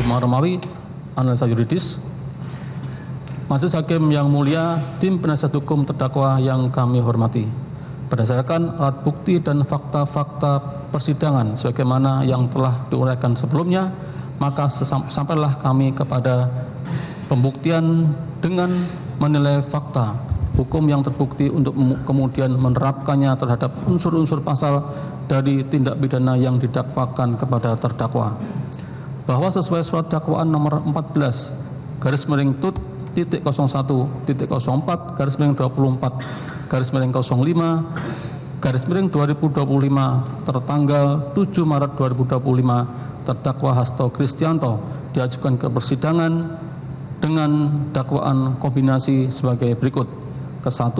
Umar Romawi, analisa yuridis. Majelis Hakim yang mulia, tim penasihat hukum terdakwa yang kami hormati. Berdasarkan alat bukti dan fakta-fakta persidangan sebagaimana yang telah diuraikan sebelumnya, maka sampailah kami kepada pembuktian dengan menilai fakta hukum yang terbukti untuk kemudian menerapkannya terhadap unsur-unsur pasal dari tindak pidana yang didakwakan kepada terdakwa. Bahwa sesuai surat dakwaan nomor 14/1-024/24/05/2025 tertanggal 7 Maret 2025 terdakwa Hasto Kristianto diajukan ke persidangan dengan dakwaan kombinasi sebagai berikut. Ke-1,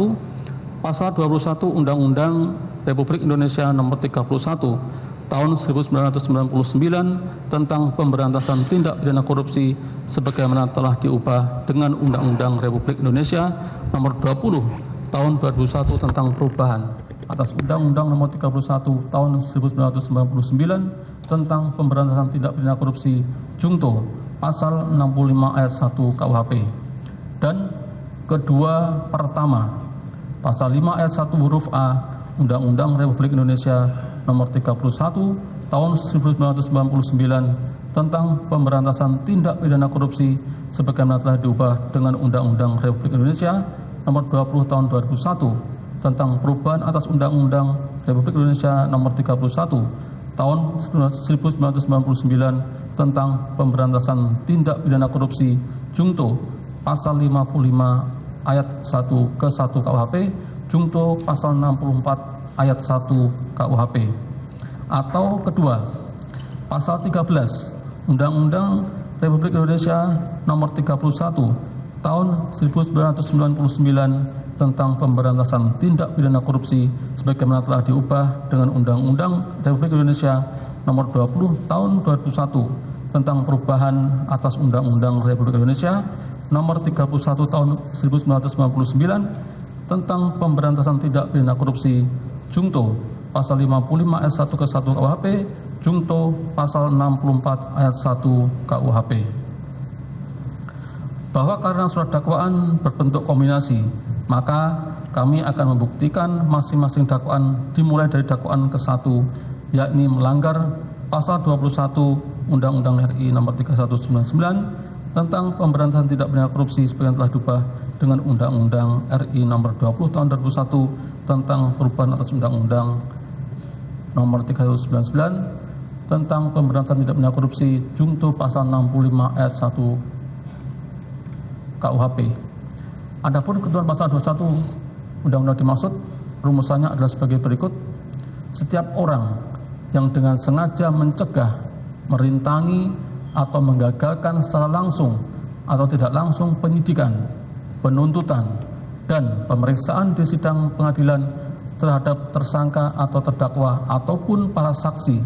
Pasal 21 Undang-Undang Republik Indonesia Nomor 31 Tahun 1999 tentang pemberantasan tindak pidana korupsi sebagaimana telah diubah dengan Undang-Undang Republik Indonesia Nomor 20 Tahun 2001 tentang perubahan atas Undang-Undang Nomor 31 Tahun 1999 tentang pemberantasan tindak pidana korupsi Junto Pasal 65 ayat 1 KUHP. Dan kedua, pertama, Pasal 5 ayat 1 huruf A Undang-Undang Republik Indonesia Nomor 31 Tahun 1999 tentang pemberantasan tindak pidana korupsi sebagaimana telah diubah dengan Undang-Undang Republik Indonesia Nomor 20 Tahun 2001 tentang perubahan atas Undang-Undang Republik Indonesia Nomor 31 Tahun 1999 tentang pemberantasan tindak pidana korupsi Junto Pasal 55 ayat 1 ke 1 KUHP, Junto Pasal 64 ayat 1 KUHP. Atau kedua, Pasal 13 Undang-Undang Republik Indonesia Nomor 31 Tahun 1999 tentang pemberantasan tindak pidana korupsi sebagaimana telah diubah dengan Undang-Undang Republik Indonesia Nomor 20 Tahun 2001 tentang perubahan atas Undang-Undang Republik Indonesia Nomor 31 Tahun 1999 tentang pemberantasan tindak pidana korupsi Junto Pasal 55 ayat 1 ke 1 KUHP, Junto Pasal 64 ayat 1 KUHP. Bahwa karena surat dakwaan berbentuk kombinasi, maka kami akan membuktikan masing-masing dakwaan dimulai dari dakwaan ke-1, yakni melanggar Pasal 21 Undang-Undang RI Nomor 3199 tentang pemberantasan tindak pidana korupsi sebagaimana telah diubah dengan Undang-Undang RI Nomor 20 Tahun 2001 tentang perubahan atas Undang-Undang Nomor 3199 tentang pemberantasan tindak pidana korupsi Junto Pasal 65 ayat 1 KUHP. Adapun ketentuan Pasal 21 Undang-Undang dimaksud, rumusannya adalah sebagai berikut. Setiap orang yang dengan sengaja mencegah, merintangi, atau menggagalkan secara langsung atau tidak langsung penyidikan, penuntutan, dan pemeriksaan di sidang pengadilan terhadap tersangka atau terdakwa ataupun para saksi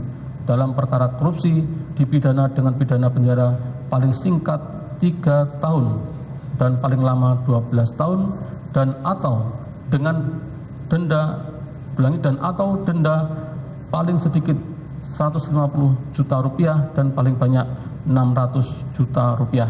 dalam perkara korupsi dipidana dengan pidana penjara paling singkat 3 tahun dan paling lama 12 tahun dan atau dengan denda paling sedikit 150 juta rupiah dan paling banyak 600 juta rupiah.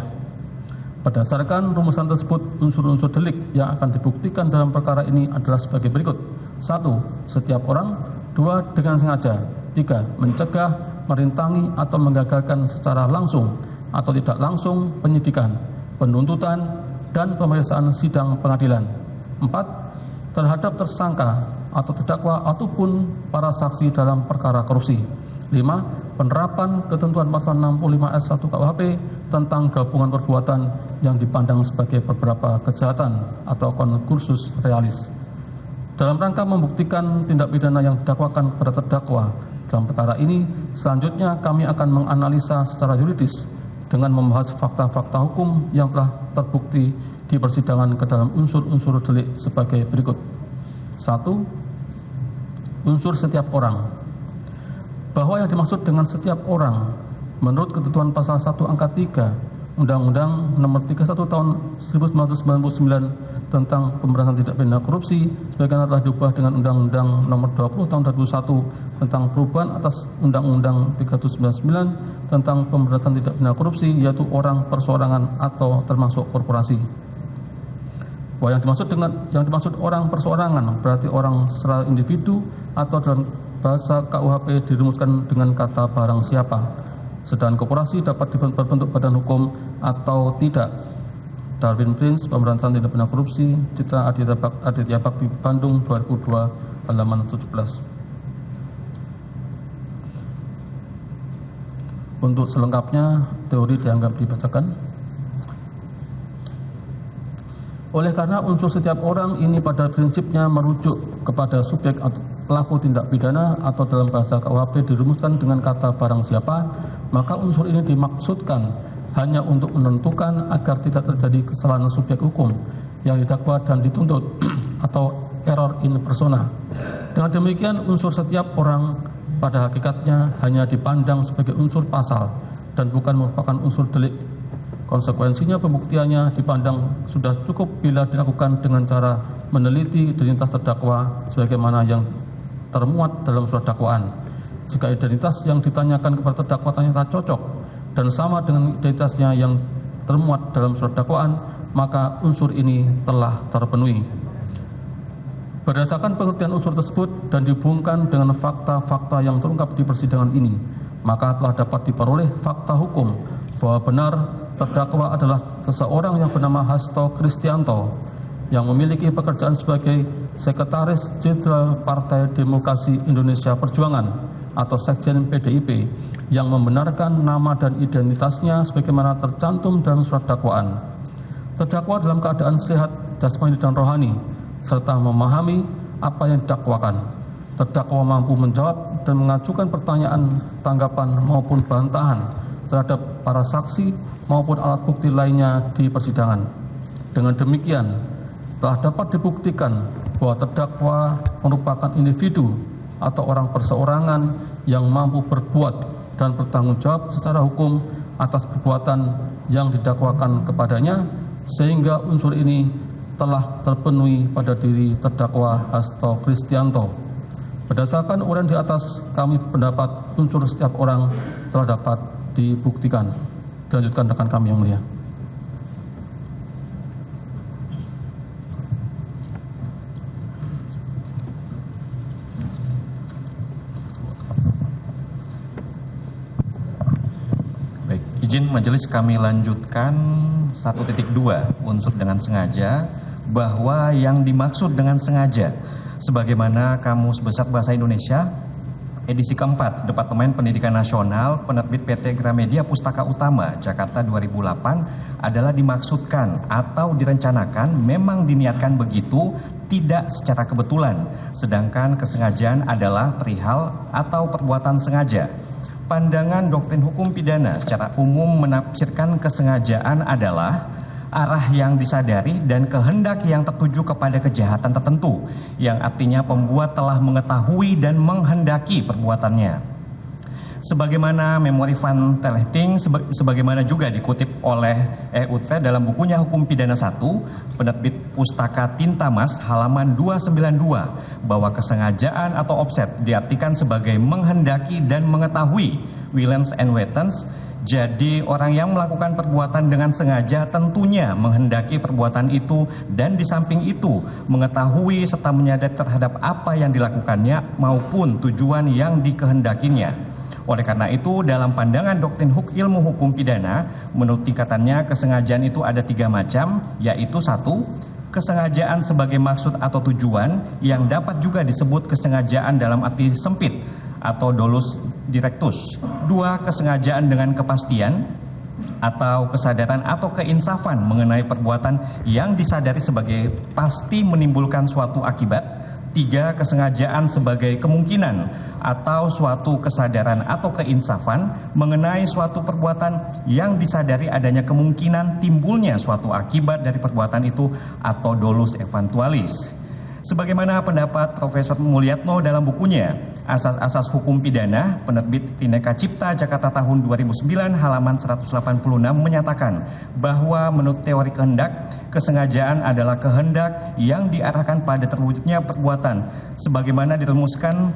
Berdasarkan rumusan tersebut, unsur-unsur delik yang akan dibuktikan dalam perkara ini adalah sebagai berikut. 1. Setiap orang. 2. Dengan sengaja. 3. Mencegah, merintangi, atau menggagalkan secara langsung atau tidak langsung penyidikan, penuntutan, dan pemeriksaan sidang pengadilan. 4. Terhadap tersangka atau terdakwa ataupun para saksi dalam perkara korupsi. 5. Penerapan ketentuan Pasal 65 ayat 1 KUHP tentang gabungan perbuatan yang dipandang sebagai beberapa kejahatan atau concursus realis. Dalam rangka membuktikan tindak pidana yang didakwakan kepada terdakwa dalam perkara ini, selanjutnya kami akan menganalisa secara yuridis dengan membahas fakta-fakta hukum yang telah terbukti di persidangan ke dalam unsur-unsur delik sebagai berikut. 1. Unsur setiap orang. Bahwa yang dimaksud dengan setiap orang menurut ketentuan Pasal 1 angka 3 Undang-Undang Nomor 31 Tahun 1999 tentang pemberantasan tindak pidana korupsi sebagaimana telah diubah dengan Undang-Undang Nomor 20 Tahun 2001 tentang perubahan atas Undang-Undang 399 tentang pemberantasan tindak pidana korupsi, yaitu orang perseorangan atau termasuk korporasi. Bahwa yang dimaksud orang perseorangan berarti orang secara individu atau dalam bahasa KUHP dirumuskan dengan kata barang siapa. Sedangkan korporasi dapat berbentuk badan hukum atau tidak. Darwin Prince, Pemberantasan Tindak Pidana Korupsi, Citra Aditya Bakti, Bandung 2002, halaman 17. Untuk selengkapnya, teori dianggap dibacakan. Oleh karena unsur setiap orang ini pada prinsipnya merujuk kepada subjek atau pelaku tindak pidana atau dalam bahasa KUHP dirumuskan dengan kata barang siapa, maka unsur ini dimaksudkan hanya untuk menentukan agar tidak terjadi kesalahan subjek hukum yang didakwa dan dituntut atau error in persona. Dengan demikian unsur setiap orang pada hakikatnya hanya dipandang sebagai unsur pasal dan bukan merupakan unsur delik. Konsekuensinya pembuktiannya dipandang sudah cukup bila dilakukan dengan cara meneliti identitas terdakwa sebagaimana yang termuat dalam surat dakwaan. Jika identitas yang ditanyakan kepada terdakwa ternyata cocok dan sama dengan identitasnya yang termuat dalam surat dakwaan, maka unsur ini telah terpenuhi. Berdasarkan pengertian unsur tersebut dan dihubungkan dengan fakta-fakta yang terungkap di persidangan ini, maka telah dapat diperoleh fakta hukum bahwa benar terdakwa adalah seseorang yang bernama Hasto Kristianto yang memiliki pekerjaan sebagai Sekretaris Jenderal Partai Demokrasi Indonesia Perjuangan atau Sekjen PDIP yang membenarkan nama dan identitasnya sebagaimana tercantum dalam surat dakwaan. Terdakwa dalam keadaan sehat jasmani dan rohani serta memahami apa yang didakwakan. Terdakwa mampu menjawab dan mengajukan pertanyaan, tanggapan maupun bantahan terhadap para saksi maupun alat bukti lainnya di persidangan. Dengan demikian telah dapat dibuktikan bahwa terdakwa merupakan individu atau orang perseorangan yang mampu berbuat dan bertanggung jawab secara hukum atas perbuatan yang didakwakan kepadanya, sehingga unsur ini telah terpenuhi pada diri terdakwa Hasto Kristianto. Berdasarkan uraian di atas, kami pendapat unsur setiap orang telah dapat dibuktikan. Dilanjutkan rekan kami yang mulia. Baik, izin majelis kami lanjutkan 1.2 unsur dengan sengaja, bahwa yang dimaksud dengan sengaja sebagaimana Kamus Besar Bahasa Indonesia edisi keempat Departemen Pendidikan Nasional penerbit PT Gramedia Pustaka Utama Jakarta 2008 adalah dimaksudkan atau direncanakan, memang diniatkan begitu, tidak secara kebetulan, sedangkan kesengajaan adalah perihal atau perbuatan sengaja. Pandangan doktrin hukum pidana secara umum menafsirkan kesengajaan adalah arah yang disadari dan kehendak yang tertuju kepada kejahatan tertentu, yang artinya pembuat telah mengetahui dan menghendaki perbuatannya. Sebagaimana memori Van Telechting, sebagaimana juga dikutip oleh EUT dalam bukunya Hukum Pidana 1, penerbit Pustaka Tinta Mas, halaman 292, bahwa kesengajaan atau offset diartikan sebagai menghendaki dan mengetahui, willens and wettens. Jadi orang yang melakukan perbuatan dengan sengaja tentunya menghendaki perbuatan itu, dan di samping itu mengetahui serta menyadari terhadap apa yang dilakukannya maupun tujuan yang dikehendakinya. Oleh karena itu dalam pandangan doktrin ilmu hukum pidana, menurut tingkatannya kesengajaan itu ada 3 macam, yaitu 1. Kesengajaan sebagai maksud atau tujuan yang dapat juga disebut kesengajaan dalam arti sempit atau dolus directus. 2. Kesengajaan dengan kepastian atau kesadaran atau keinsafan mengenai perbuatan yang disadari sebagai pasti menimbulkan suatu akibat. 3. Kesengajaan sebagai kemungkinan atau suatu kesadaran atau keinsafan mengenai suatu perbuatan yang disadari adanya kemungkinan timbulnya suatu akibat dari perbuatan itu atau dolus eventualis. Sebagaimana pendapat Profesor Mulyatno dalam bukunya Asas-Asas Hukum Pidana, penerbit Bhinneka Cipta Jakarta tahun 2009 halaman 186 menyatakan bahwa menurut teori kehendak, kesengajaan adalah kehendak yang diarahkan pada terwujudnya perbuatan sebagaimana dirumuskan,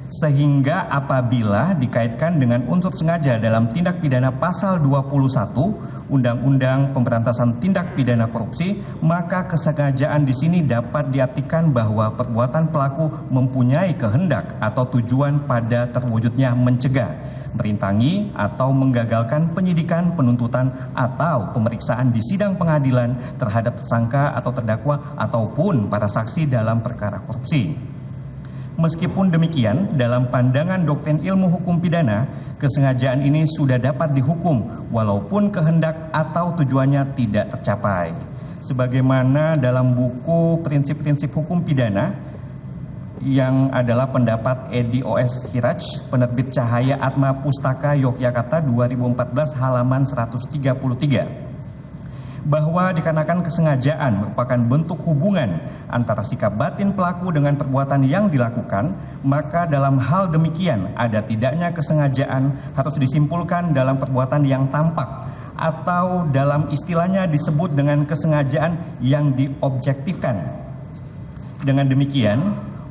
sehingga apabila dikaitkan dengan unsur sengaja dalam tindak pidana pasal 21 Undang-Undang Pemberantasan Tindak Pidana Korupsi, maka kesengajaan di sini dapat diartikan bahwa perbuatan pelaku mempunyai kehendak atau tujuan pada terwujudnya mencegah, merintangi atau menggagalkan penyidikan, penuntutan atau pemeriksaan di sidang pengadilan terhadap tersangka atau terdakwa ataupun para saksi dalam perkara korupsi. Meskipun demikian, dalam pandangan doktrin ilmu hukum pidana, kesengajaan ini sudah dapat dihukum walaupun kehendak atau tujuannya tidak tercapai. Sebagaimana dalam buku Prinsip-Prinsip Hukum Pidana yang adalah pendapat Edi O.S. Hiraj, penerbit Cahaya Atma Pustaka Yogyakarta 2014 halaman 133. Bahwa dikarenakan kesengajaan merupakan bentuk hubungan antara sikap batin pelaku dengan perbuatan yang dilakukan, maka dalam hal demikian ada tidaknya kesengajaan harus disimpulkan dalam perbuatan yang tampak atau dalam istilahnya disebut dengan kesengajaan yang diobjektifkan. Dengan demikian,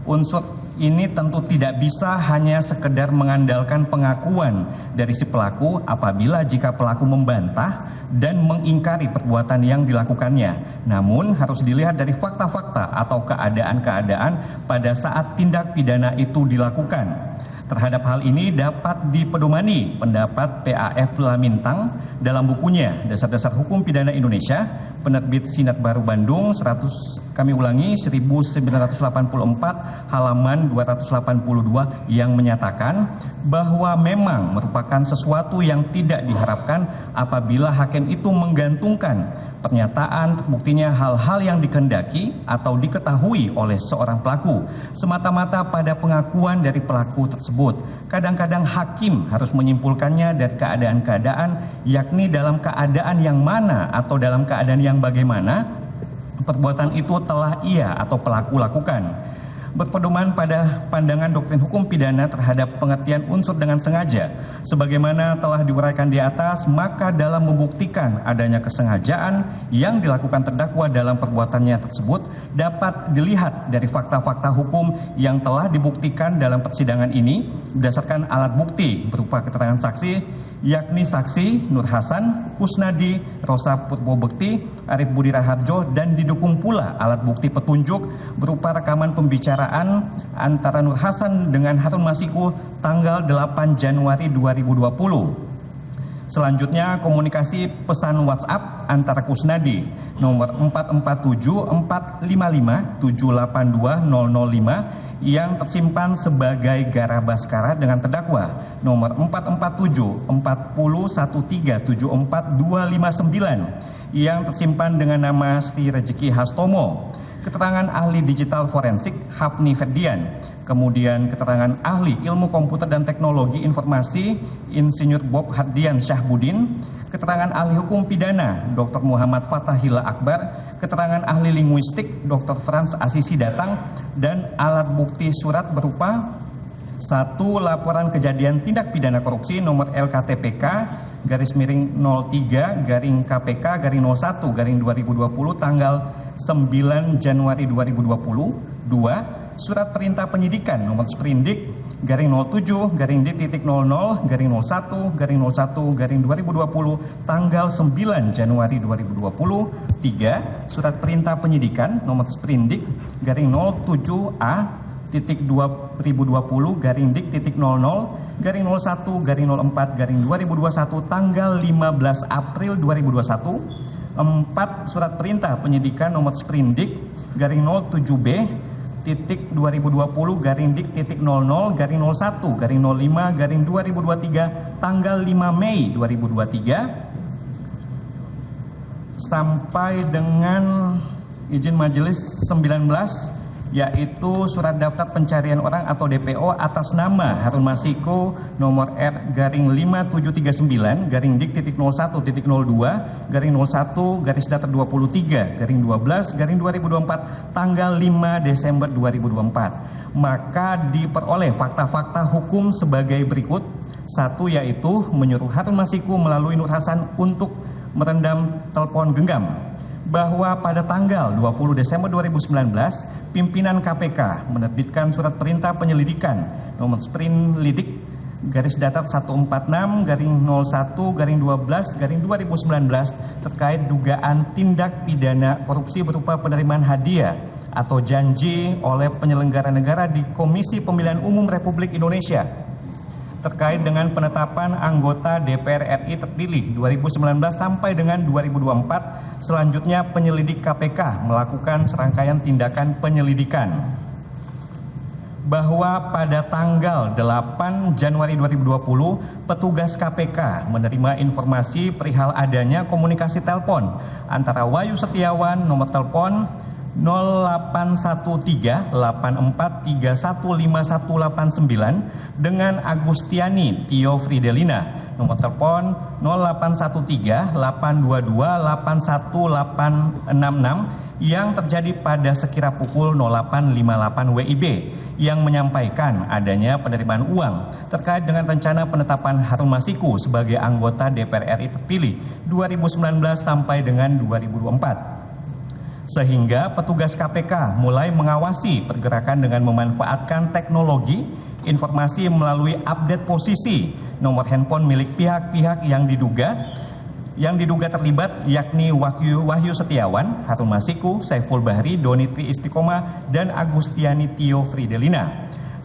unsur ini tentu tidak bisa hanya sekedar mengandalkan pengakuan dari si pelaku apabila jika pelaku membantah dan mengingkari perbuatan yang dilakukannya. Namun harus dilihat dari fakta-fakta atau keadaan-keadaan pada saat tindak pidana itu dilakukan. Terhadap hal ini dapat dipedomani pendapat PAF Lamintang dalam bukunya Dasar-Dasar Hukum Pidana Indonesia, penerbit Sinar Baru Bandung 1984 halaman 282 yang menyatakan bahwa memang merupakan sesuatu yang tidak diharapkan apabila hakim itu menggantungkan pernyataan terbuktinya hal-hal yang dikehendaki atau diketahui oleh seorang pelaku semata-mata pada pengakuan dari pelaku tersebut. Kadang-kadang hakim harus menyimpulkannya dari keadaan-keadaan, yakni dalam keadaan yang mana atau dalam keadaan yang bagaimana perbuatan itu telah ia atau pelaku lakukan. Berpedoman pada pandangan doktrin hukum pidana terhadap pengertian unsur dengan sengaja, sebagaimana telah diuraikan di atas, maka dalam membuktikan adanya kesengajaan yang dilakukan terdakwa dalam perbuatannya tersebut dapat dilihat dari fakta-fakta hukum yang telah dibuktikan dalam persidangan ini berdasarkan alat bukti berupa keterangan saksi, yakni saksi Nur Hasan, Kusnadi, Rosa Purbobekti, Arif Budi Raharjo, dan didukung pula alat bukti petunjuk berupa rekaman pembicaraan antara Nur Hasan dengan Harun Masiku tanggal 8 Januari 2020. Selanjutnya komunikasi pesan WhatsApp antara Kusnadi nomor 447-455-782-005 yang tersimpan sebagai Garabaskara dengan terdakwa nomor 447-441374259 yang tersimpan dengan nama Sri Rejeki Hastomo. Keterangan ahli digital forensik Hafni Ferdian, kemudian keterangan ahli ilmu komputer dan teknologi informasi Insinyur Bob Hardian Syahbudin, keterangan ahli hukum pidana Dr. Muhammad Fathahillah Akbar, keterangan ahli linguistik Dr. Frans Asisi Datang, dan alat bukti surat berupa 1. Laporan kejadian tindak pidana korupsi nomor LKTPK /MIRING03-KPK-01-2020 tanggal 9 Januari 2020. 2. Surat perintah penyidikan nomor Sprindik /07-DT00-01-01-2020 tanggal 9 Januari 2020. 3. Surat perintah penyidikan nomor Sprindik /07A.2020-Dik.00-01-04-2021 tanggal 15 April 2021. 4. Surat perintah penyidikan nomor Sprindik /07B.Dik.2020-Dik.00-01-05-2023 tanggal 5 Mei 2023 sampai dengan izin majelis 19 yaitu Surat Daftar Pencarian Orang atau DPO atas nama Harun Masiku nomor R-01-01-2023-01-2024 tanggal 5 Desember 2024. Maka diperoleh fakta-fakta hukum sebagai berikut. Satu, yaitu menyuruh Harun Masiku melalui Nur Hasan untuk merendam telepon genggam, bahwa pada tanggal 20 Desember 2019 pimpinan KPK menerbitkan surat perintah penyelidikan nomor Sprinlidik /146-01-12-2019 terkait dugaan tindak pidana korupsi berupa penerimaan hadiah atau janji oleh penyelenggara negara di Komisi Pemilihan Umum Republik Indonesia terkait dengan penetapan anggota DPR RI terpilih 2019 sampai dengan 2024. Selanjutnya penyelidik KPK melakukan serangkaian tindakan penyelidikan, bahwa pada tanggal 8 Januari 2020 petugas KPK menerima informasi perihal adanya komunikasi telepon antara Wahyu Setiawan nomor telepon 0813-84315189 dengan Agustiani Tio Fridelina nomor telepon 0813-822-81866 yang terjadi pada sekira pukul 08.58 WIB yang menyampaikan adanya penerimaan uang terkait dengan rencana penetapan Harun Masiku sebagai anggota DPR RI terpilih 2019 sampai dengan 2024. Sehingga petugas KPK mulai mengawasi pergerakan dengan memanfaatkan teknologi informasi melalui update posisi nomor handphone milik pihak-pihak yang diduga terlibat, yakni Wahyu Setiawan, Harun Masiku, Saiful Bahri, Doni Tri Istiqomah, dan Agustiani Tio Fridelina.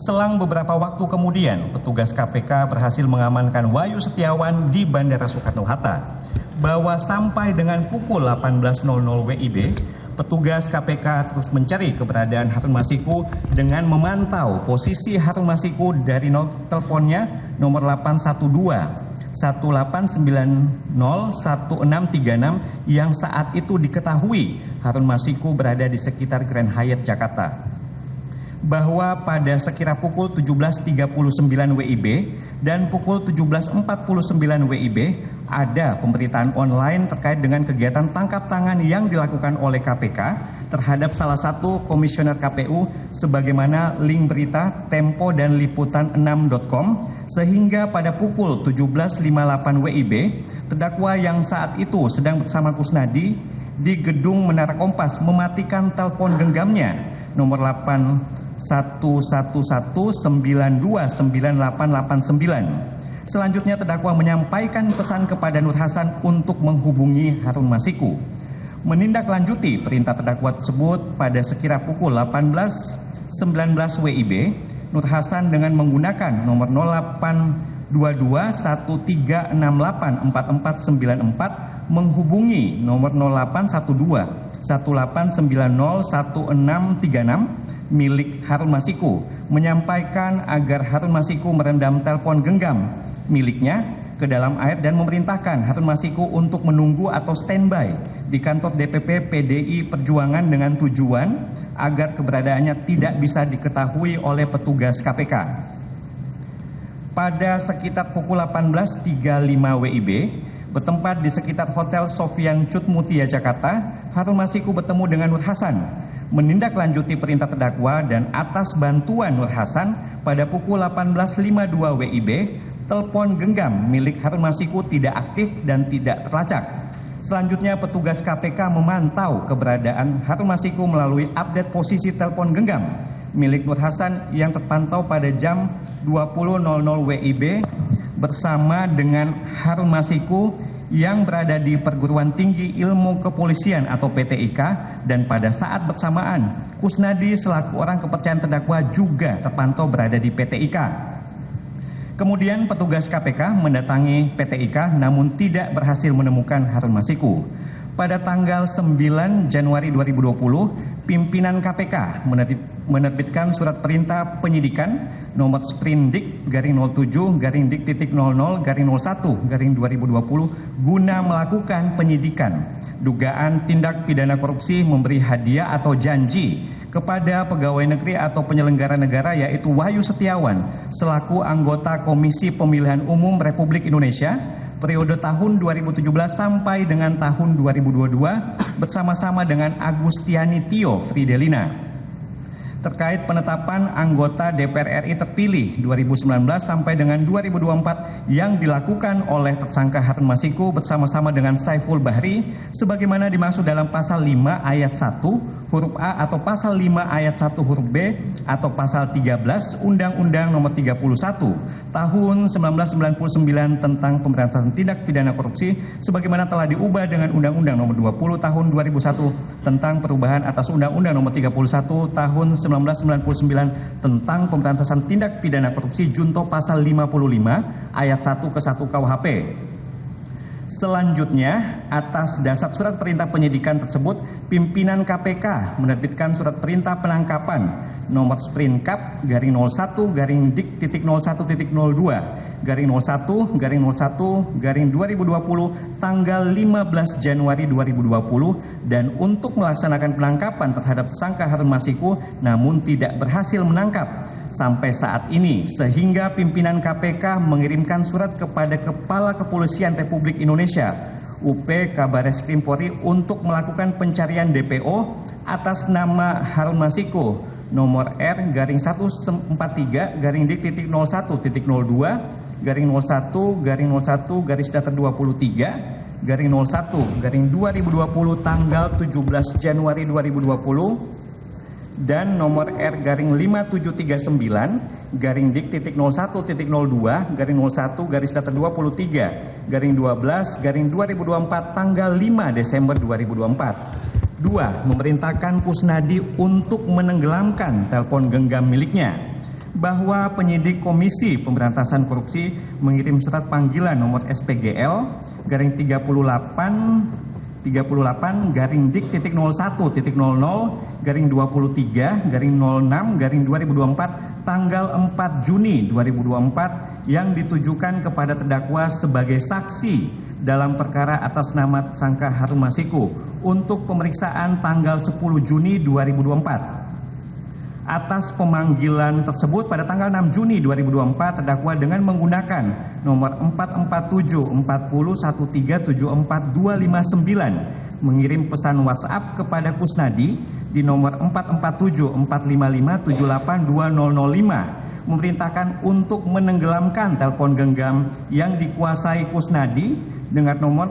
Selang beberapa waktu kemudian, petugas KPK berhasil mengamankan Wahyu Setiawan di Bandara Soekarno-Hatta. Bahwa sampai dengan pukul 18.00 WIB, petugas KPK terus mencari keberadaan Harun Masiku dengan memantau posisi Harun Masiku dari teleponnya nomor 812-1890-1636 yang saat itu diketahui Harun Masiku berada di sekitar Grand Hyatt Jakarta. Bahwa pada sekira pukul 17.39 WIB dan pukul 17.49 WIB ada pemberitaan online terkait dengan kegiatan tangkap tangan yang dilakukan oleh KPK terhadap salah satu komisioner KPU sebagaimana link berita Tempo dan Liputan6.com, sehingga pada pukul 17.58 WIB terdakwa yang saat itu sedang bersama Kusnadi di gedung Menara Kompas mematikan telepon genggamnya nomor 811929889. Selanjutnya terdakwa menyampaikan pesan kepada Nur Hasan untuk menghubungi Harun Masiku. Menindaklanjuti perintah terdakwa tersebut pada sekira pukul 18.19 WIB, Nur Hasan dengan menggunakan nomor 082213684494 menghubungi nomor 081218901636 milik Harun Masiku, menyampaikan agar Harun Masiku merendam telepon genggam miliknya ke dalam air dan memerintahkan Harun Masiku untuk menunggu atau standby di kantor DPP PDI Perjuangan dengan tujuan agar keberadaannya tidak bisa diketahui oleh petugas KPK. Pada sekitar pukul 18.35 WIB, bertempat di sekitar Hotel Sofian Cut Mutia Jakarta, Harun Masiku bertemu dengan Nur Hasan. Menindaklanjuti perintah terdakwa dan atas bantuan Nur Hasan pada pukul 18.52 WIB, telepon genggam milik Harun Masiku tidak aktif dan tidak terlacak. Selanjutnya petugas KPK memantau keberadaan Harun Masiku melalui update posisi telepon genggam milik Nur Hasan yang terpantau pada jam 20.00 WIB bersama dengan Harun Masiku yang berada di Perguruan Tinggi Ilmu Kepolisian atau PTIK, dan pada saat bersamaan Kusnadi selaku orang kepercayaan terdakwa juga terpantau berada di PTIK. Kemudian petugas KPK mendatangi PTIK namun tidak berhasil menemukan Harun Masiku. Pada tanggal 9 Januari 2020, pimpinan KPK menerbitkan surat perintah penyidikan nomor Sprindik /Dik.00/01/2020 guna melakukan penyidikan dugaan tindak pidana korupsi memberi hadiah atau janji kepada pegawai negeri atau penyelenggara negara yaitu Wahyu Setiawan selaku anggota Komisi Pemilihan Umum Republik Indonesia periode tahun 2017 sampai dengan tahun 2022 bersama-sama dengan Agustiani Tio Fridelina terkait penetapan anggota DPR RI terpilih 2019 sampai dengan 2024 yang dilakukan oleh tersangka Harun Masiku bersama-sama dengan Saiful Bahri sebagaimana dimaksud dalam pasal 5 ayat 1 huruf A atau pasal 5 ayat 1 huruf B atau pasal 13 Undang-Undang Nomor 31 Tahun 1999 tentang Pemberantasan Tindak Pidana Korupsi sebagaimana telah diubah dengan Undang-Undang Nomor 20 Tahun 2001 tentang perubahan atas Undang-Undang Nomor 31 Tahun 1999 tentang Pemberantasan Tindak Pidana Korupsi junto pasal 55 ayat 1 ke 1 KUHP. Selanjutnya, atas dasar surat perintah penyidikan tersebut, pimpinan KPK menerbitkan surat perintah penangkapan nomor Sprinkap garing 01 garing dik titik 01.02 garing 01 garing 01 garing 2020 tanggal 15 Januari 2020 dan untuk melaksanakan penangkapan terhadap tersangka Harun Masiku namun tidak berhasil menangkap sampai saat ini sehingga pimpinan KPK mengirimkan surat kepada Kepala Kepolisian Republik Indonesia UP Kabareskrim Polri untuk melakukan pencarian DPO atas nama Harun Masiku nomor R garing 143 garing dik titik 01.02 garing 01 garing 01 garis datar 23 garing 01 garing 2020 tanggal 17 Januari 2020 dan nomor R garing 5739 garing dik titik 01.02 garing 01 garis datar 23 garing 12 garing 2024 tanggal 5 Desember 2024. 2. Memerintahkan Kusnadi untuk menenggelamkan telepon genggam miliknya. Bahwa penyidik Komisi Pemberantasan Korupsi mengirim surat panggilan nomor SPGL garing 38 garing dik titik 01.00 garing 23 garing 06 garing 2024 tanggal 4 Juni 2024 yang ditujukan kepada terdakwa sebagai saksi dalam perkara atas nama tersangka Harun Masiku untuk pemeriksaan tanggal 10 Juni 2024. Atas pemanggilan tersebut pada tanggal 6 Juni 2024 terdakwa dengan menggunakan nomor 44740137429 mengirim pesan WhatsApp kepada Kusnadi di nomor 44745782005 memerintahkan untuk menenggelamkan telepon genggam yang dikuasai Kusnadi dengan nomor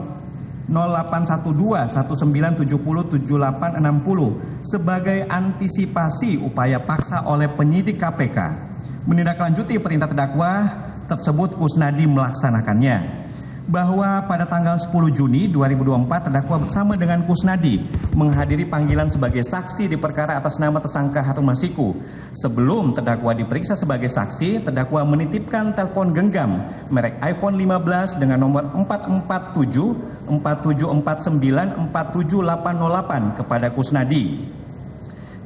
081219707860 sebagai antisipasi upaya paksa oleh penyidik KPK. Menindaklanjuti perintah terdakwa tersebut Kusnadi melaksanakannya. Bahwa pada tanggal 10 Juni 2024 terdakwa bersama dengan Kusnadi menghadiri panggilan sebagai saksi di perkara atas nama tersangka Harun Masiku. Sebelum terdakwa diperiksa sebagai saksi, terdakwa menitipkan telepon genggam merek iPhone 15 dengan nomor 44747494708 kepada Kusnadi.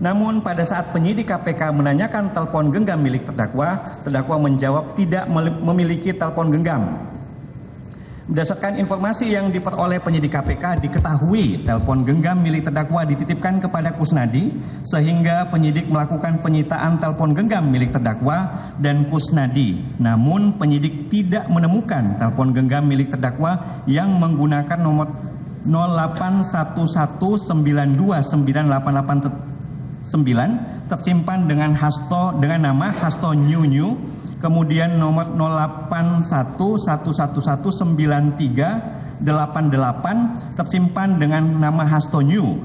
Namun pada saat penyidik KPK menanyakan telepon genggam milik terdakwa, terdakwa menjawab tidak memiliki telepon genggam. Berdasarkan informasi yang diperoleh penyidik KPK diketahui telepon genggam milik terdakwa dititipkan kepada Kusnadi sehingga penyidik melakukan penyitaan telepon genggam milik terdakwa dan Kusnadi. Namun penyidik tidak menemukan telepon genggam milik terdakwa yang menggunakan nomor 0819298889 tersimpan dengan nama Hasto New kemudian nomor 0811119388 tersimpan dengan nama Hasto New,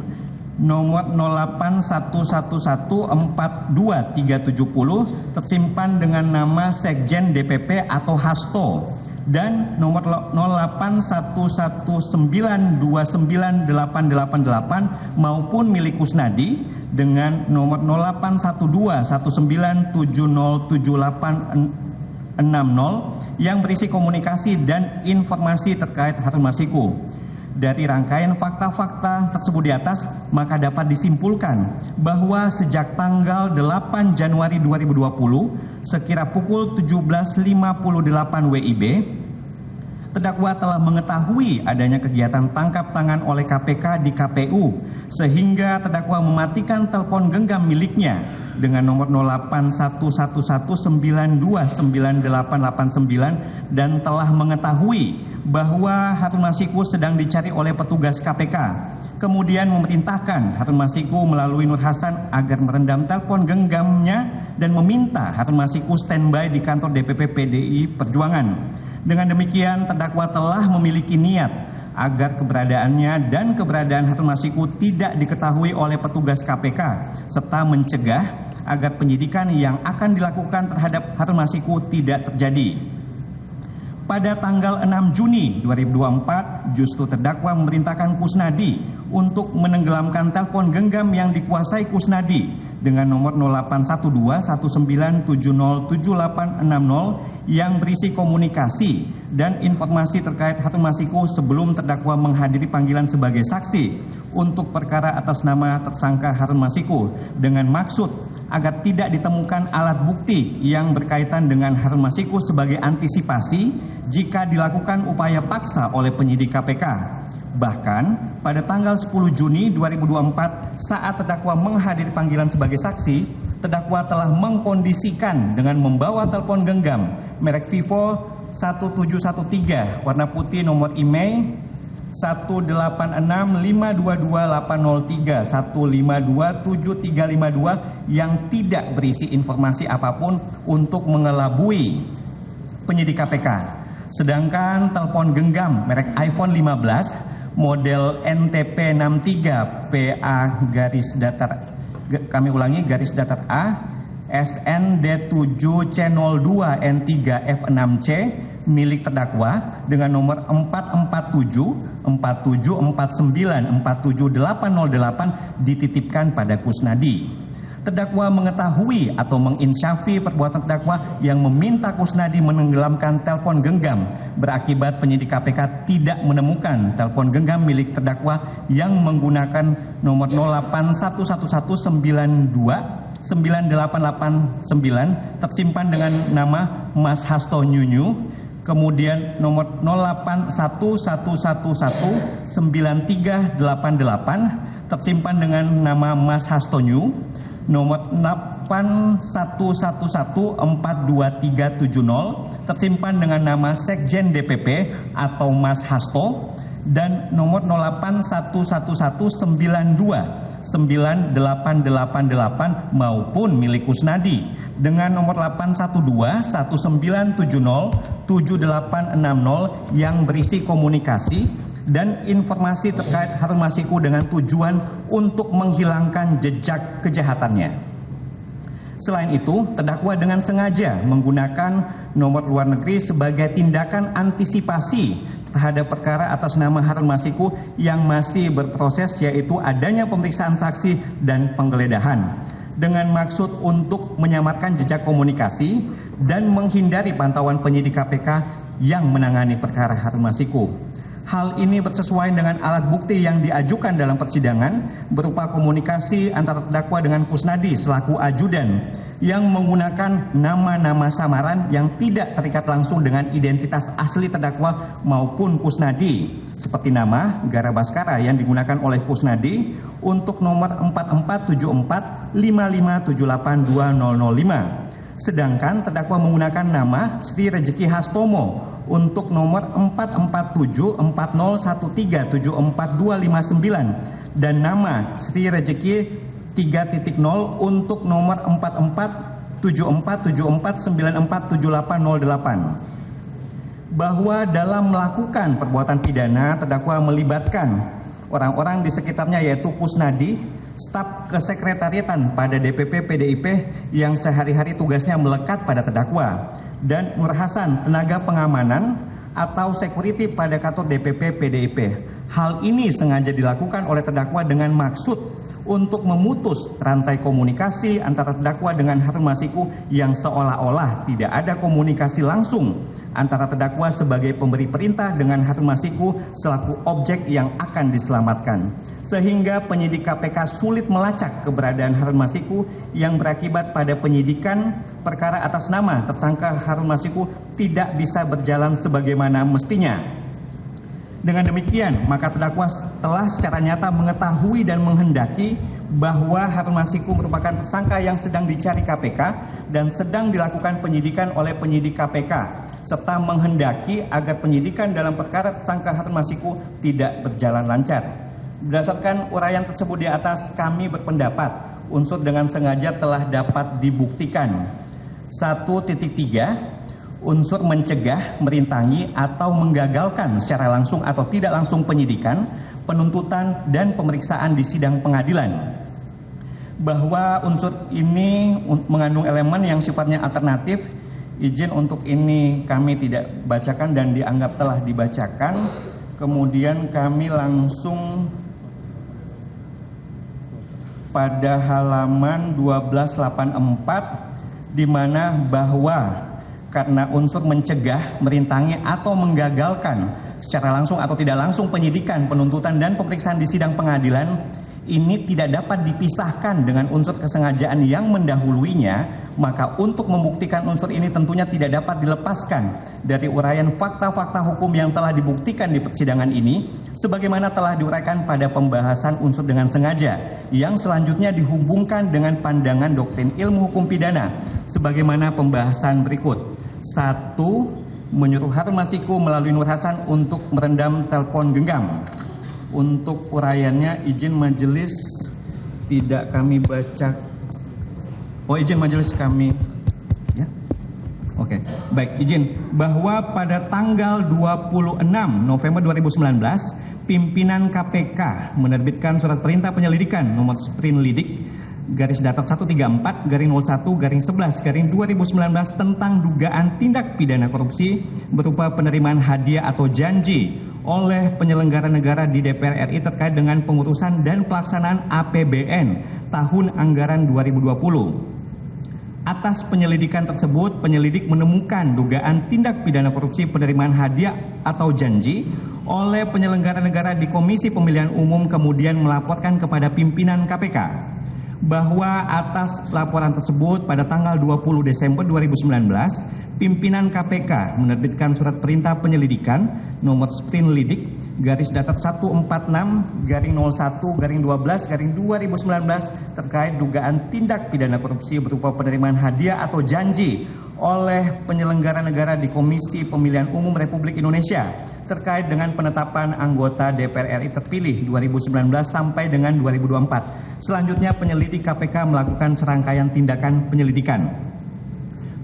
nomor 0811142370 tersimpan dengan nama Sekjen DPP atau Hasto, dan nomor 0811929888 maupun milik Kusnadi dengan nomor 081219707860 yang berisi komunikasi dan informasi terkait Harun Masiku. Dari rangkaian fakta-fakta tersebut di atas, maka dapat disimpulkan bahwa sejak tanggal 8 Januari 2020 sekira pukul 17.58 WIB, terdakwa telah mengetahui adanya kegiatan tangkap tangan oleh KPK di KPU sehingga terdakwa mematikan telepon genggam miliknya dengan nomor 081119299889 dan telah mengetahui bahwa Harun Masiku sedang dicari oleh petugas KPK. Kemudian memerintahkan Harun Masiku melalui Nur Hasan agar merendam telepon genggamnya dan meminta Harun Masiku standby di kantor DPP PDI Perjuangan. Dengan demikian, terdakwa telah memiliki niat agar keberadaannya dan keberadaan Harun Masiku tidak diketahui oleh petugas KPK, serta mencegah agar penyidikan yang akan dilakukan terhadap Harun Masiku tidak terjadi. Pada tanggal 6 Juni 2024, justru terdakwa memerintahkan Kusnadi untuk menenggelamkan telepon genggam yang dikuasai Kusnadi dengan nomor 081219707860 yang berisi komunikasi dan informasi terkait Harun Masiku sebelum terdakwa menghadiri panggilan sebagai saksi untuk perkara atas nama tersangka Harun Masiku dengan maksud agar tidak ditemukan alat bukti yang berkaitan dengan Harun Masiku sebagai antisipasi jika dilakukan upaya paksa oleh penyidik KPK. Bahkan pada tanggal 10 Juni 2024 saat terdakwa menghadiri panggilan sebagai saksi, terdakwa telah mengkondisikan dengan membawa telepon genggam merek Vivo 1713 warna putih nomor IMEI 18652280315275352 yang tidak berisi informasi apapun untuk mengelabui penyidik KPK. Sedangkan telepon genggam merek iPhone 15 model NTP 63 PA garis datar A SND7 C02 N3 F6C milik terdakwa dengan nomor 4474749478008 dititipkan pada Kusnadi. Terdakwa mengetahui atau menginsyafi perbuatan terdakwa yang meminta Kusnadi menenggelamkan telepon genggam berakibat penyidik KPK tidak menemukan telepon genggam milik terdakwa yang menggunakan nomor 0811929889 tersimpan dengan nama Mas Hasto Nyunyu, kemudian nomor 0811193888 tersimpan dengan nama Mas Hasto Nyu, nomor 8111427370 tersimpan dengan nama Sekjen DPP atau Mas Hasto, dan nomor 0811929888 maupun milik Kusnadi dengan nomor 81219707860 yang berisi komunikasi dan informasi terkait Harun Masiku dengan tujuan untuk menghilangkan jejak kejahatannya. Selain itu, terdakwa dengan sengaja menggunakan nomor luar negeri sebagai tindakan antisipasi terhadap perkara atas nama Harun Masiku yang masih berproses, yaitu adanya pemeriksaan saksi dan penggeledahan, dengan maksud untuk menyamarkan jejak komunikasi dan menghindari pantauan penyidik KPK yang menangani perkara Harun Masiku. Hal ini bersesuaian dengan alat bukti yang diajukan dalam persidangan berupa komunikasi antara terdakwa dengan Kusnadi selaku ajudan yang menggunakan nama-nama samaran yang tidak terikat langsung dengan identitas asli terdakwa maupun Kusnadi, seperti nama Gara Baskara yang digunakan oleh Kusnadi untuk nomor 447455782005. Sedangkan terdakwa menggunakan nama Sri Rejeki Hastomo untuk nomor 447413744259 dan nama Sri Rejeki 3.0 untuk nomor 447474947808. Bahwa dalam melakukan perbuatan pidana, terdakwa melibatkan orang-orang di sekitarnya yaitu Kusnadi, staf kesekretariatan pada DPP PDIP yang sehari-hari tugasnya melekat pada terdakwa, dan Nur Hasan, tenaga pengamanan atau security pada kantor DPP PDIP. Hal ini sengaja dilakukan oleh terdakwa dengan maksud untuk memutus rantai komunikasi antara terdakwa dengan Harun Masiku yang seolah-olah tidak ada komunikasi langsung antara terdakwa sebagai pemberi perintah dengan Harun Masiku selaku objek yang akan diselamatkan. Sehingga penyidik KPK sulit melacak keberadaan Harun Masiku yang berakibat pada penyidikan perkara atas nama tersangka Harun Masiku tidak bisa berjalan sebagaimana mestinya. Dengan demikian, maka terdakwa telah secara nyata mengetahui dan menghendaki bahwa Harun Masiku merupakan tersangka yang sedang dicari KPK dan sedang dilakukan penyidikan oleh penyidik KPK, serta menghendaki agar penyidikan dalam perkara tersangka Harun Masiku tidak berjalan lancar. Berdasarkan uraian tersebut di atas, kami berpendapat unsur dengan sengaja telah dapat dibuktikan. 1.3 unsur mencegah, merintangi, atau menggagalkan secara langsung atau tidak langsung penyidikan, penuntutan, dan pemeriksaan di sidang pengadilan. Bahwa unsur ini mengandung elemen yang sifatnya alternatif, izin untuk ini kami tidak bacakan dan dianggap telah dibacakan. Kemudian kami langsung pada halaman 1284, di mana bahwa karena unsur mencegah, merintangi, atau menggagalkan secara langsung atau tidak langsung penyidikan, penuntutan, dan pemeriksaan di sidang pengadilan, ini tidak dapat dipisahkan dengan unsur kesengajaan yang mendahuluinya, maka untuk membuktikan unsur ini tentunya tidak dapat dilepaskan dari uraian fakta-fakta hukum yang telah dibuktikan di persidangan ini, sebagaimana telah diuraikan pada pembahasan unsur dengan sengaja, yang selanjutnya dihubungkan dengan pandangan doktrin ilmu hukum pidana, sebagaimana pembahasan berikut. 1. Menyuruh Harun Masiku melalui Nur Hasan untuk merendam telepon genggam. Untuk uraiannya izin majelis tidak kami baca. Izin majelis kami ya. Oke, baik, izin bahwa pada tanggal 26 November 2019 pimpinan KPK menerbitkan surat perintah penyelidikan nomor Sprinlidik garis datar 134 garing 01 garing 11 garing 2019 tentang dugaan tindak pidana korupsi berupa penerimaan hadiah atau janji oleh penyelenggara negara di DPR RI terkait dengan pengurusan dan pelaksanaan APBN tahun anggaran 2020. Atas penyelidikan tersebut, penyelidik menemukan dugaan tindak pidana korupsi penerimaan hadiah atau janji oleh penyelenggara negara di Komisi Pemilihan Umum, kemudian melaporkan kepada pimpinan KPK bahwa atas laporan tersebut pada tanggal 20 Desember 2019, pimpinan KPK menerbitkan surat perintah penyelidikan nomor Sprinlidik garis datar 146 garing 01 garing 12 garing 2019 terkait dugaan tindak pidana korupsi berupa penerimaan hadiah atau janji oleh penyelenggara negara di Komisi Pemilihan Umum Republik Indonesia terkait dengan penetapan anggota DPR RI terpilih 2019 sampai dengan 2024. Selanjutnya penyelidik KPK melakukan serangkaian tindakan penyelidikan.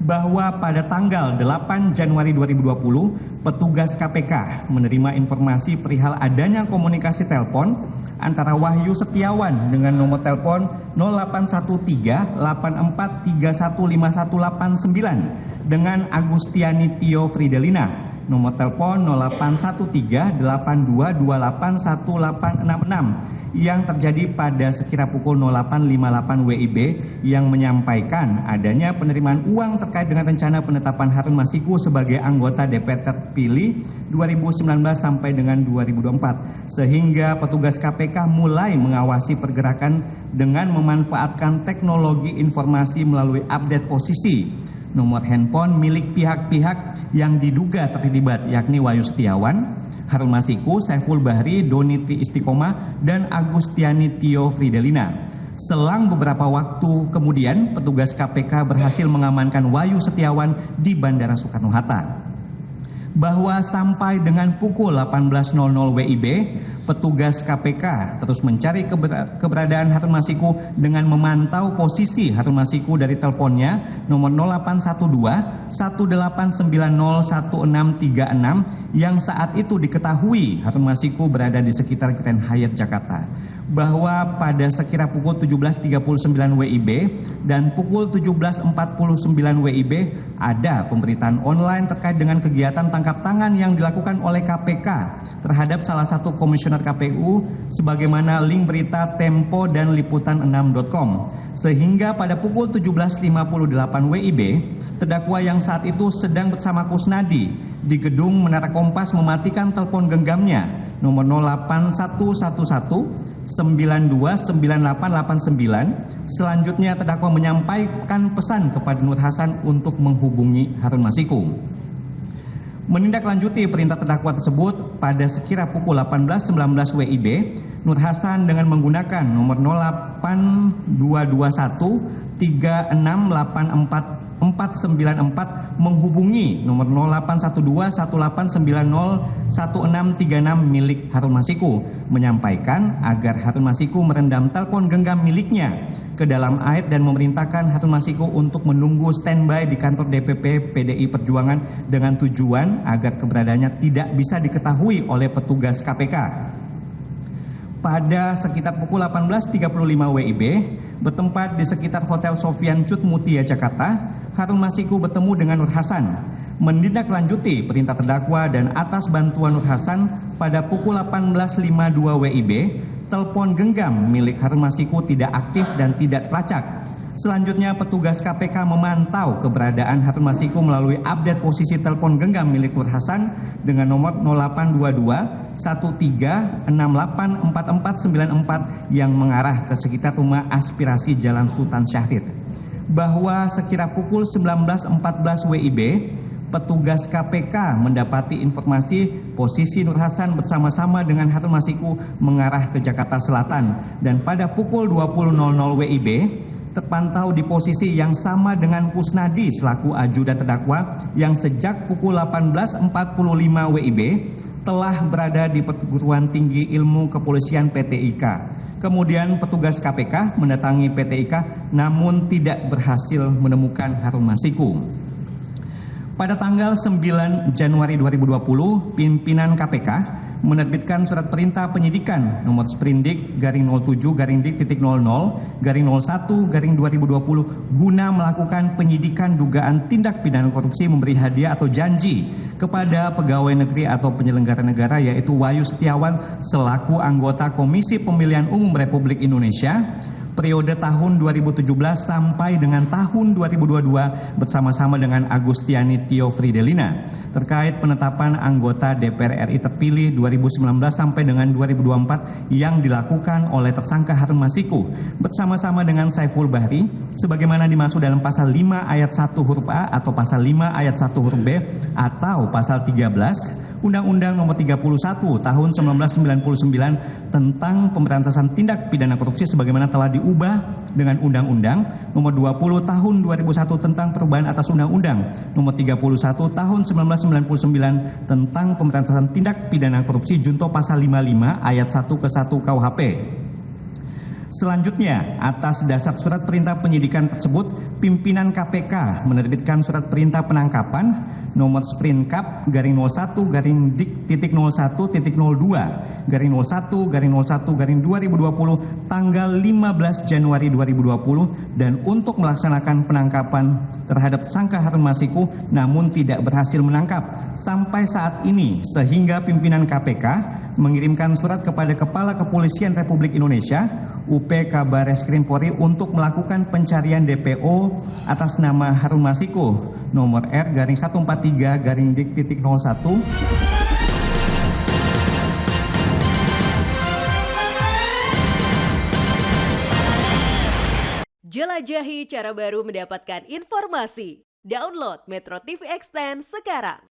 Bahwa pada tanggal 8 Januari 2020, petugas KPK menerima informasi perihal adanya komunikasi telepon antara Wahyu Setiawan dengan nomor telepon 081384315189 dengan Agustiani Tio Fridelina nomor telepon 081382281866 yang terjadi pada sekira pukul 08.58 WIB yang menyampaikan adanya penerimaan uang terkait dengan rencana penetapan Harun Masiku sebagai anggota DPR terpilih 2019 sampai dengan 2024, sehingga petugas KPK mulai mengawasi pergerakan dengan memanfaatkan teknologi informasi melalui update posisi nomor handphone milik pihak-pihak yang diduga terlibat, yakni Wahyu Setiawan, Harun Masiku, Saiful Bahri, Doni Tri Istiqomah, dan Agustiani Tio Fridelina. Selang beberapa waktu kemudian, petugas KPK berhasil mengamankan Wahyu Setiawan di Bandara Soekarno-Hatta. Bahwa sampai dengan pukul 18.00 WIB, petugas KPK terus mencari keberadaan Harun Masiku dengan memantau posisi Harun Masiku dari teleponnya nomor 0812 1890 1636 yang saat itu diketahui Harun Masiku berada di sekitar Grand Hyatt Jakarta. bahwa pada sekira pukul 17.39 WIB dan pukul 17.49 WIB ada pemberitaan online terkait dengan kegiatan tangkap tangan yang dilakukan oleh KPK terhadap salah satu komisioner KPU sebagaimana link berita Tempo dan liputan6.com. Sehingga pada pukul 17.58 WIB, terdakwa yang saat itu sedang bersama Kusnadi di gedung Menara Kompas mematikan telepon genggamnya nomor 08111 929889. Selanjutnya terdakwa menyampaikan pesan kepada Nur Hasan untuk menghubungi Harun Masiku. Menindaklanjuti perintah terdakwa tersebut pada sekira pukul 18.19 WIB, Nur Hasan dengan menggunakan nomor 08221 3684494 menghubungi nomor 081218901636 milik Harun Masiku, menyampaikan agar Harun Masiku merendam telepon genggam miliknya ke dalam air dan memerintahkan Harun Masiku untuk menunggu standby di kantor DPP PDI Perjuangan dengan tujuan agar keberadaannya tidak bisa diketahui oleh petugas KPK. Pada sekitar pukul 18.35 WIB, bertempat di sekitar Hotel Sofian Cut Mutia, Jakarta, Harun Masiku bertemu dengan Nur Hasan. Menindaklanjuti perintah terdakwa dan atas bantuan Nur Hasan pada pukul 18.52 WIB, telepon genggam milik Harun Masiku tidak aktif dan tidak terlacak. Selanjutnya petugas KPK memantau keberadaan Harun Masiku melalui update posisi telepon genggam milik Nur Hasan dengan nomor 0822 13684494 yang mengarah ke sekitar rumah aspirasi Jalan Sultan Syahrir. Bahwa sekira pukul 19.14 WIB, petugas KPK mendapati informasi posisi Nur Hasan bersama-sama dengan Harun Masiku mengarah ke Jakarta Selatan dan pada pukul 20.00 WIB terpantau di posisi yang sama dengan Kusnadi selaku ajudan terdakwa yang sejak pukul 18.45 WIB telah berada di Perguruan Tinggi Ilmu Kepolisian PT IKA. Kemudian petugas KPK mendatangi PT IKA namun tidak berhasil menemukan Harun Masiku. Pada tanggal 9 Januari 2020, pimpinan KPK menerbitkan surat perintah penyidikan nomor Sprindik /07-Dik-00-01-2020 guna melakukan penyidikan dugaan tindak pidana korupsi memberi hadiah atau janji kepada pegawai negeri atau penyelenggara negara yaitu Wahyu Setiawan selaku anggota Komisi Pemilihan Umum Republik Indonesia periode tahun 2017 sampai dengan tahun 2022 bersama-sama dengan Agustiani Tio Fridelina terkait penetapan anggota DPR RI terpilih 2019 sampai dengan 2024 yang dilakukan oleh tersangka Harun Masiku bersama-sama dengan Saiful Bahri sebagaimana dimaksud dalam pasal 5 ayat 1 huruf A atau pasal 5 ayat 1 huruf B atau pasal 13 Undang-Undang Nomor 31 Tahun 1999 tentang Pemberantasan Tindak Pidana Korupsi sebagaimana telah diubah dengan Undang-Undang Nomor 20 Tahun 2001 tentang Perubahan atas Undang-Undang Nomor 31 Tahun 1999 tentang Pemberantasan Tindak Pidana Korupsi junto pasal 55 ayat 1 ke 1 KUHP. Selanjutnya, atas dasar surat perintah penyidikan tersebut, pimpinan KPK menerbitkan surat perintah penangkapan nomor Sprinkap /01-01-02/01-01-2020 tanggal 15 Januari 2020 dan untuk melaksanakan penangkapan terhadap tersangka Harun Masiku namun tidak berhasil menangkap sampai saat ini sehingga pimpinan KPK mengirimkan surat kepada Kepala Kepolisian Republik Indonesia UP Kabareskrim Polri untuk melakukan pencarian DPO atas nama Harun Masiku nomor R-143-Dik-01. Jelajahi cara baru mendapatkan informasi. Download Metro TV Extend sekarang.